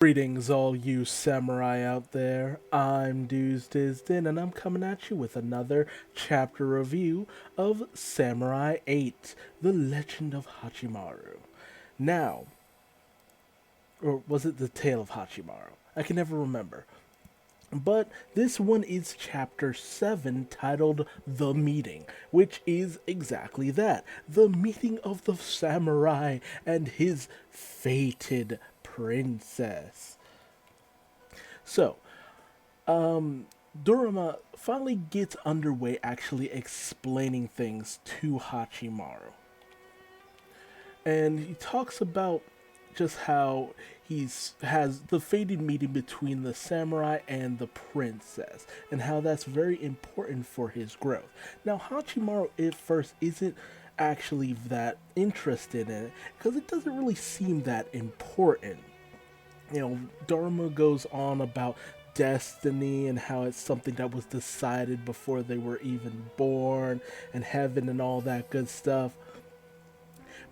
Greetings, all you samurai out there. I'm Duuz-Diz-Din, and I'm coming at you with another chapter review of Samurai 8, The Legend of Hachimaru. Now, or was it The Tale of Hachimaru? I can never remember. But this one is chapter 7, titled The Meeting, which is exactly that, the meeting of the samurai and his fated princess. So, Dorama finally gets underway actually explaining things to Hachimaru. And he talks about just how he's has the fated meeting between the samurai and the princess and how that's very important for his growth. Now Hachimaru at first isn't actually that interested in it because it doesn't really seem that important. Dharma goes on about destiny and how it's something that was decided before they were even born, and heaven and all that good stuff.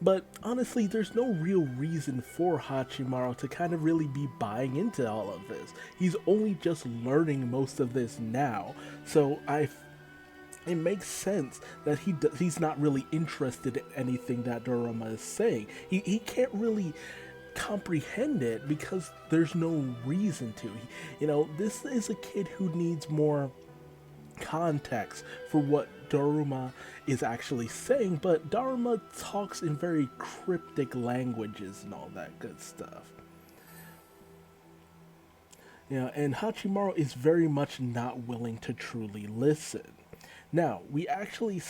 But honestly, there's no real reason for Hachimaru to kind of really be buying into all of this. He's only just learning most of this now, so it makes sense that he's not really interested in anything that Dorama is saying. He can't really comprehend it because there's no reason to. This is a kid who needs more context for what Daruma is actually saying, but Daruma talks in very cryptic languages and all that good stuff. And Hachimaru is very much not willing to truly listen. Now, we actually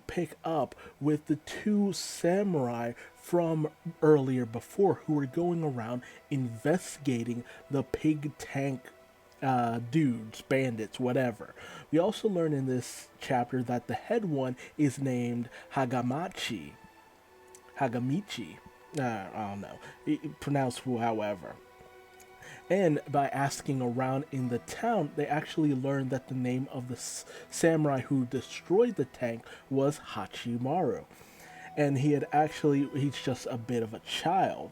pick up with the two samurai from earlier before who were going around investigating the pig tank dudes, bandits, whatever. We also learn in this chapter that the head one is named Hagamichi. I don't know. Pronounced however. And by asking around in the town, they actually learned that the name of the samurai who destroyed the tank was Hachimaru. And he's just a bit of a child.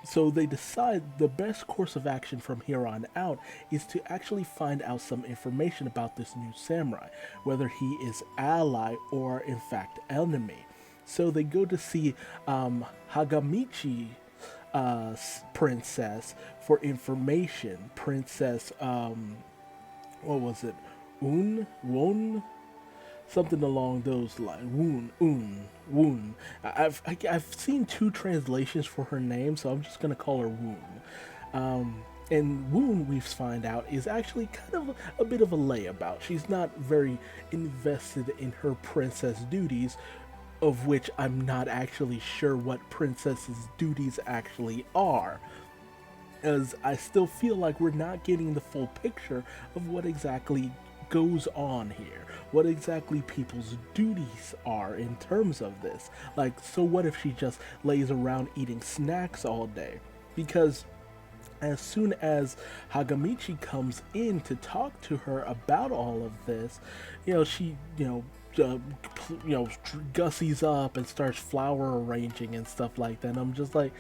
So they decide the best course of action from here on out is to actually find out some information about this new samurai, whether he is ally or in fact enemy. So they go to see Hagamichi princess for information. Princess, what was it? Won? Something along those lines. Woon. I've seen two translations for her name, so I'm just gonna call her Woon. And Woon, we find out, is actually kind of a bit of a layabout. She's not very invested in her princess duties, of which I'm not actually sure what princess's duties actually are, as I still feel like we're not getting the full picture of what exactly goes on here, what exactly people's duties are in terms of this. Like, so what if she just lays around eating snacks all day? Because as soon as Hagamichi comes in to talk to her about all of this, she, gussies up and starts flower arranging and stuff like that. And I'm just like,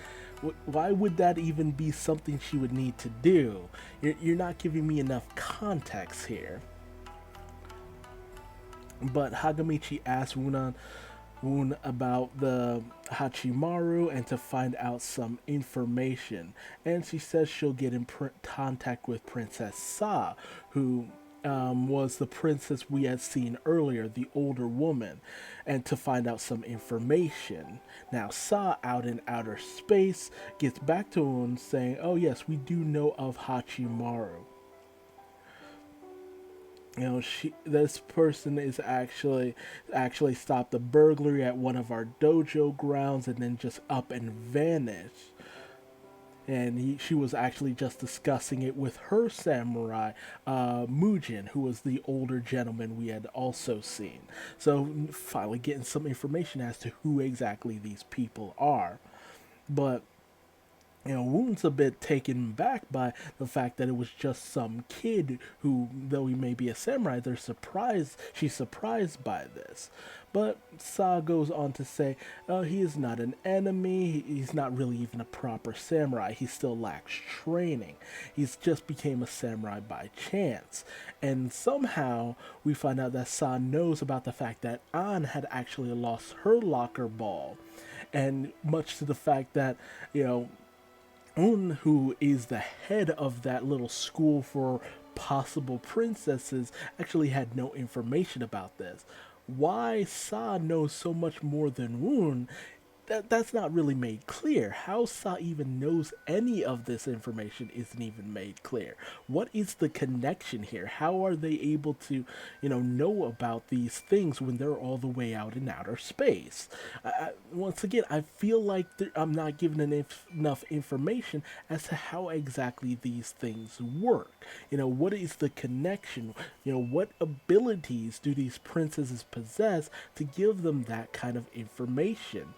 why would that even be something she would need to do? You're not giving me enough context here. But Hagamichi asks Woon about the Hachimaru and to find out some information. And she says she'll get in contact with Princess Sa, who was the princess we had seen earlier, the older woman, and to find out some information. Now, Sa, out in outer space, gets back to Woon saying, oh yes, we do know of Hachimaru. This person is actually stopped a burglary at one of our dojo grounds and then just up and vanished. And she was actually just discussing it with her samurai, Mujin, who was the older gentleman we had also seen. So finally getting some information as to who exactly these people are. But Woon's a bit taken back by the fact that it was just some kid who, though he may be a samurai, they're surprised. She's surprised by this. But Sa goes on to say, he is not an enemy. He's not really even a proper samurai. He still lacks training. He's just became a samurai by chance. And somehow we find out that Sa knows about the fact that An had actually lost her locker ball. And much to the fact that, you know, Un, who is the head of that little school for possible princesses, actually had no information about this. Why Sa knows so much more than Woon, that's not really made clear. How Sa even knows any of this information isn't even made clear. What is the connection here? How are they able to, know about these things when they're all the way out in outer space? Once again, I feel like I'm not given enough information as to how exactly these things work. What is the connection? What abilities do these princesses possess to give them that kind of information?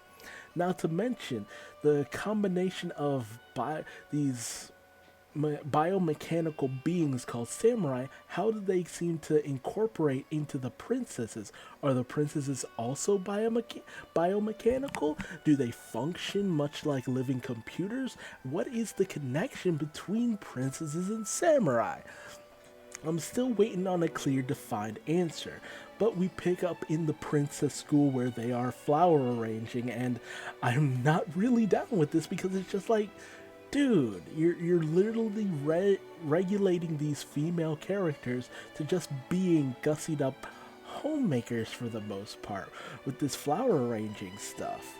Not to mention the combination of these biomechanical beings called samurai. How do they seem to incorporate into the princesses? Are the princesses also biomechanical? Do they function much like living computers? What is the connection between princesses and samurai? I'm still waiting on a clear, defined answer, but we pick up in the princess school where they are flower arranging, and I'm not really down with this because it's just like, dude, you're literally regulating these female characters to just being gussied up homemakers for the most part with this flower arranging stuff,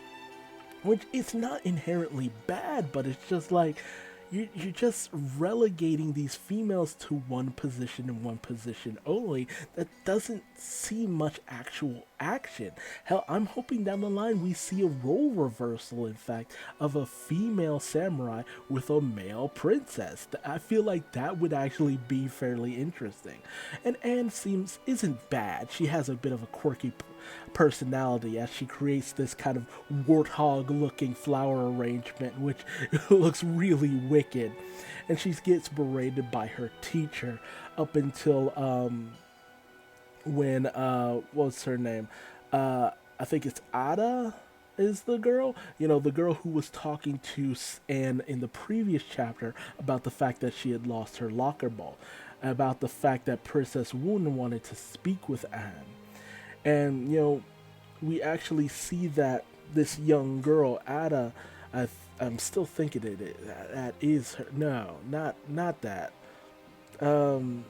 which is not inherently bad, but it's just like you're just relegating these females to one position and one position only. That doesn't see much actual action. Hell, I'm hoping down the line we see a role reversal, in fact, of a female samurai with a male princess. I feel like that would actually be fairly interesting. And Anne isn't bad. She has a bit of a quirky personality as she creates this kind of warthog looking flower arrangement, which looks really wicked. And she gets berated by her teacher up until when what's her name? I think it's Ada is the girl, the girl who was talking to Anne in the previous chapter about the fact that she had lost her locker ball, about the fact that Princess Woon wanted to speak with Anne. And, we actually see that this young girl, Ada, I'm still thinking that is her. No, not that. Yoko.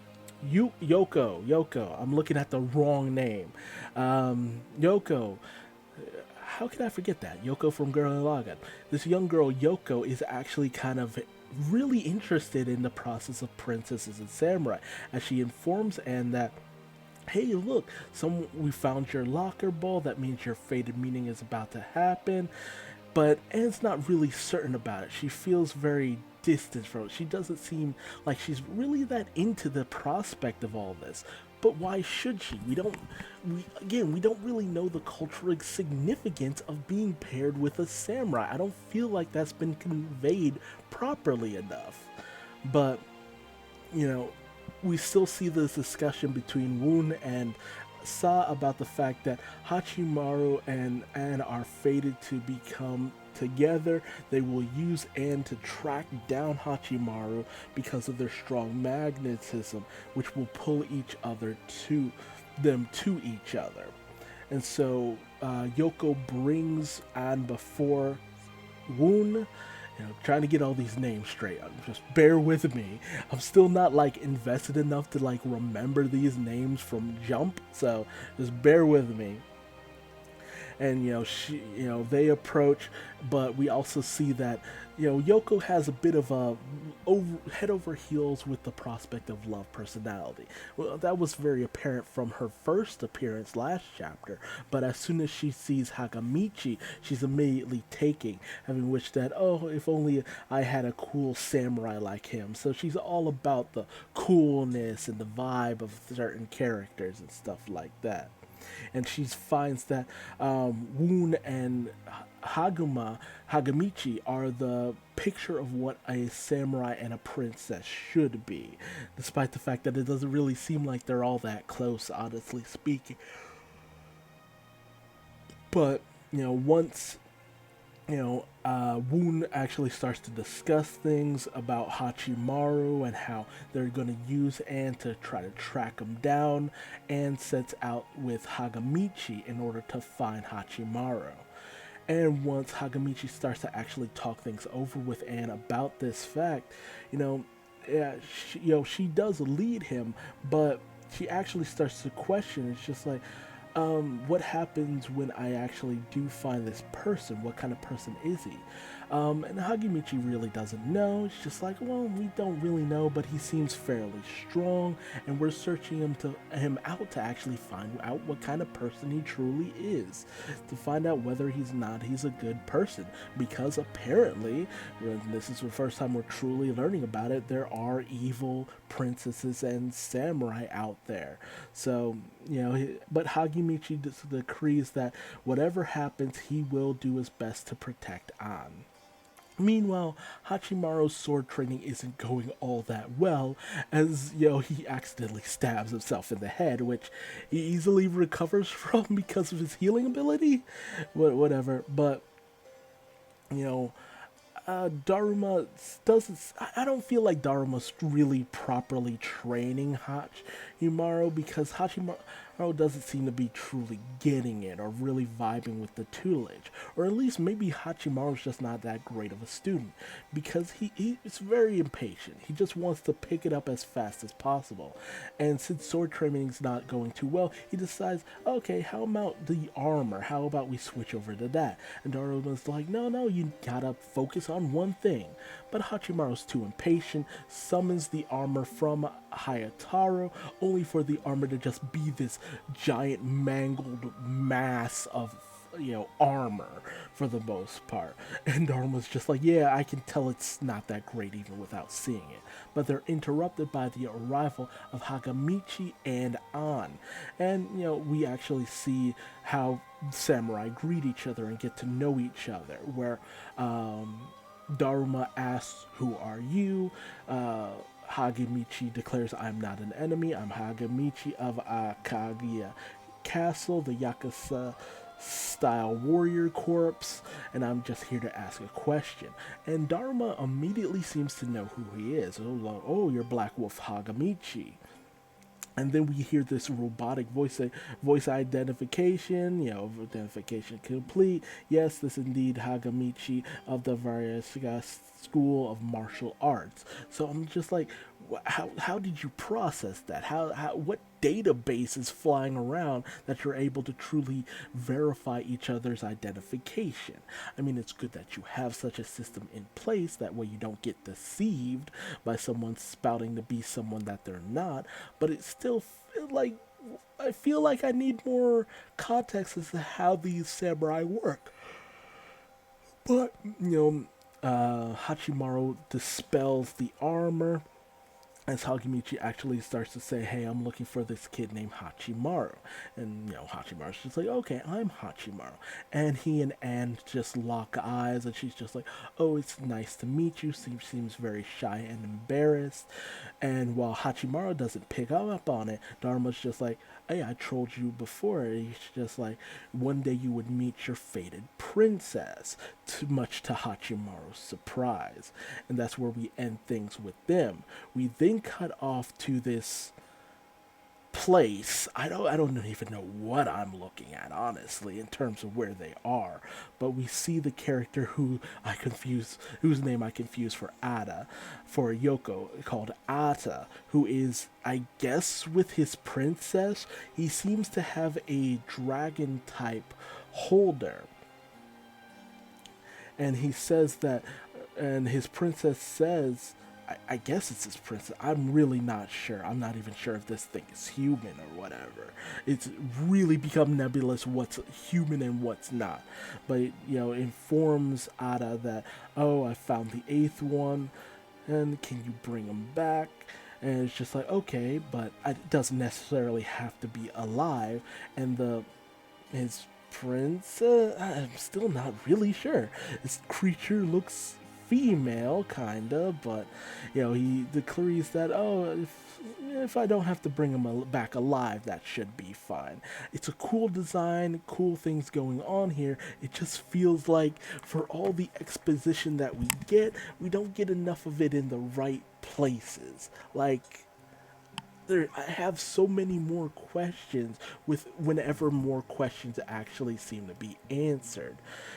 I'm looking at the wrong name. Yoko. How can I forget that? Yoko from Gurren Lagann. This young girl, Yoko, is actually kind of really interested in the process of princesses and samurai, as she informs Anne that, hey, look, we found your locker ball. That means your fated meeting is about to happen. But Anne's not really certain about it. She feels very distant from it. She doesn't seem like she's really that into the prospect of all this. But why should she? We don't really know the cultural significance of being paired with a samurai. I don't feel like that's been conveyed properly enough. But, we still see this discussion between Woon and Sa about the fact that Hachimaru and Anne are fated to become together. They will use Anne to track down Hachimaru because of their strong magnetism, which will pull each other to each other. And so Yoko brings Anne before Woon, trying to get all these names straight. Just bear with me. I'm still not invested enough to remember these names from Jump, so just bear with me. And they approach, but we also see that Yoko has a bit of a head over heels with the prospect of love personality. Well, that was very apparent from her first appearance last chapter, but as soon as she sees Hakamichi, she's immediately taking, having wished that, oh, if only I had a cool samurai like him. So she's all about the coolness and the vibe of certain characters and stuff like that. And she finds that Woon and Hagamichi are the picture of what a samurai and a princess should be, despite the fact that it doesn't really seem like they're all that close, honestly speaking. But, once Woon actually starts to discuss things about Hachimaru and how they're going to use Anne to try to track him down. Anne sets out with Hagamichi in order to find Hachimaru. And once Hagamichi starts to actually talk things over with Anne about this fact, you know, yeah, she does lead him, but she actually starts to question. It's just like, what happens when I actually do find this person? What kind of person is he? And Hagimichi really doesn't know. It's just like, well, we don't really know, but he seems fairly strong, and we're searching him out to actually find out what kind of person he truly is, to find out whether he's a good person. Because apparently, and this is the first time we're truly learning about it, there are evil princesses and samurai out there. So, but Hagimichi decrees that whatever happens, he will do his best to protect An. Meanwhile, Hachimaru's sword training isn't going all that well, as, he accidentally stabs himself in the head, which he easily recovers from because of his healing ability. Whatever. But, you know, Daruma doesn't. I don't feel like Daruma's really properly training Hachimaru, because Hachimaru doesn't seem to be truly getting it or really vibing with the tutelage. Or at least maybe Hachimaru's just not that great of a student, because he is very impatient. He just wants to pick it up as fast as possible. And since sword training is not going too well, he decides, okay, how about the armor? How about we switch over to that? And Daruma's like, no, you gotta focus on one thing. But Hachimaru's too impatient, summons the armor from Hayataro, only for the armor to just be this giant mangled mass of armor for the most part. And Daruma's just like, yeah, I can tell it's not that great even without seeing it. But they're interrupted by the arrival of Hagamichi and An. And, we actually see how samurai greet each other and get to know each other, where Daruma asks, who are you? Hagamichi declares, I'm not an enemy. I'm Hagamichi of Akagia Castle, the Yakuza style warrior corps, and I'm just here to ask a question. And Daruma immediately seems to know who he is. Oh, you're Black Wolf Hagamichi. And then we hear this robotic voice identification, identification complete. Yes, this is indeed Hagamichi of the Varyaska School of Martial Arts. So I'm just like, how did you process that? What database is flying around that you're able to truly verify each other's identification? I mean, it's good that you have such a system in place, that way you don't get deceived by someone spouting to be someone that they're not, but it's still I feel like I need more context as to how these samurai work. But, Hachimaru dispels the armor as Hagamichi actually starts to say, hey, I'm looking for this kid named Hachimaru. And, Hachimaru's just like, okay, I'm Hachimaru. And he and Anne just lock eyes, and she's just like, oh, it's nice to meet you. Seems very shy and embarrassed. And while Hachimaru doesn't pick up on it, Dharma's just like, hey, I trolled you before. He's just like, one day you would meet your fated princess, much to Hachimaru's surprise. And that's where we end things with them. We then cut off to this place. I don't even know what I'm looking at, honestly, in terms of where they are. But we see the character whose name I confuse for Yoko, called Ata, who is, I guess, with his princess. He seems to have a dragon type holder. And he says that, and his princess says, I guess it's his princess. I'm really not sure. I'm not even sure if this thing is human or whatever. It's really become nebulous what's human and what's not. But it, informs Ada that, oh, I found the eighth one, and can you bring him back? And it's just like, okay, but it doesn't necessarily have to be alive. And his prince? I'm still not really sure. This creature looks female, kinda, but he declares that, if I don't have to bring him back alive, that should be fine. It's a cool design, cool things going on here. It just feels like for all the exposition that we don't get enough of it in the right places. Like, I have so many more questions with whenever more questions actually seem to be answered,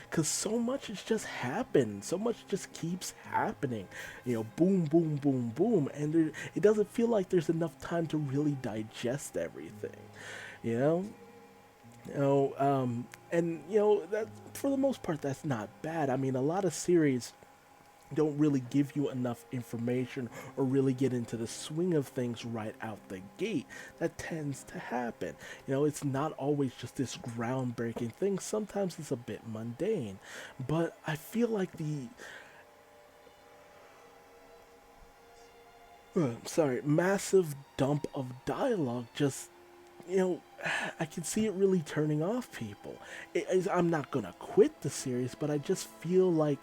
because so much has just happened, so much just keeps happening, boom, boom, boom, boom, and it doesn't feel like there's enough time to really digest everything, you know. And that for the most part that's not bad. I mean, a lot of series don't really give you enough information or really get into the swing of things right out the gate. That tends to happen. It's not always just this groundbreaking thing. Sometimes it's a bit mundane. But I feel like the massive dump of dialogue just I can see it really turning off people. I'm not gonna quit the series, but I just feel like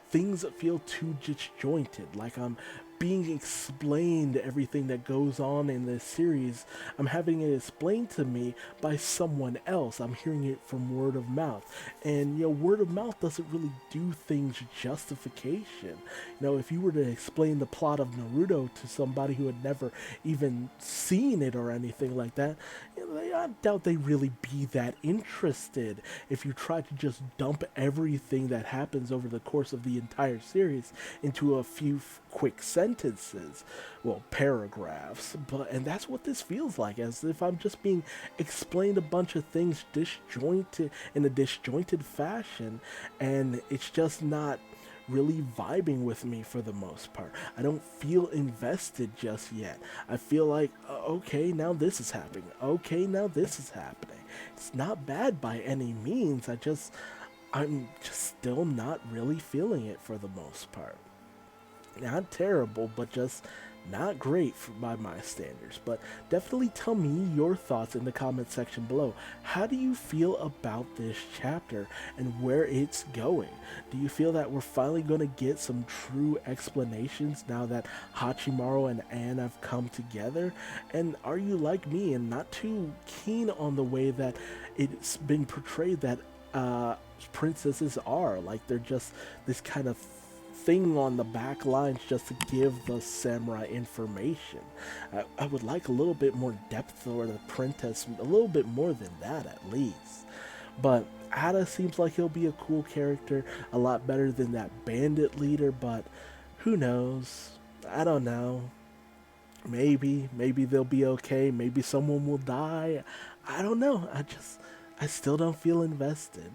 things feel too disjointed. Like I'm being explained everything that goes on in this series. I'm having it explained to me by someone else. I'm hearing it from word of mouth. And word of mouth doesn't really do things justification. If you were to explain the plot of Naruto to somebody who had never even seen it or anything like that, I doubt they really be that interested. If you try to just dump everything that happens over the course of the entire series into a few quick sentences, well, paragraphs, and that's what this feels like, as if I'm just being explained a bunch of things disjointed in a disjointed fashion, and it's just not really vibing with me for the most part. I don't feel invested just yet. I feel like, okay, now this is happening. Okay, now this is happening. It's not bad by any means. I'm just still not really feeling it for the most part. Not terrible, but just not great by my standards. But definitely tell me your thoughts in the comment section below. How do you feel about this chapter and where it's going? Do you feel that we're finally going to get some true explanations now that Hachimaru and Anne have come together? And are you like me and not too keen on the way that it's been portrayed that princesses are? Like they're just this kind of thing on the back lines just to give the samurai information. I would like a little bit more depth for the princess, a little bit more than that at least. But Ada seems like he'll be a cool character, a lot better than that bandit leader, but who knows? I don't know. Maybe they'll be okay. Maybe someone will die. I don't know. I still don't feel invested.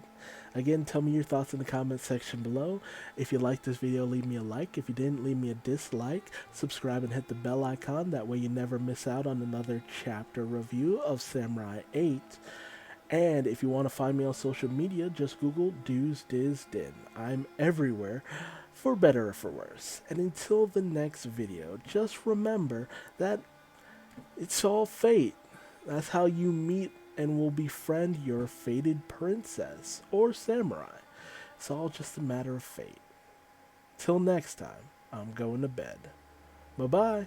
Again, tell me your thoughts in the comment section below. If you liked this video, leave me a like. If you didn't, leave me a dislike. Subscribe and hit the bell icon. That way you never miss out on another chapter review of Samurai 8. And if you want to find me on social media, just Google Duuz-Diz-Din. I'm everywhere, for better or for worse. And until the next video, just remember that it's all fate. That's how you meet and will befriend your fated princess or samurai. It's all just a matter of fate. Till next time, I'm going to bed. Bye-bye.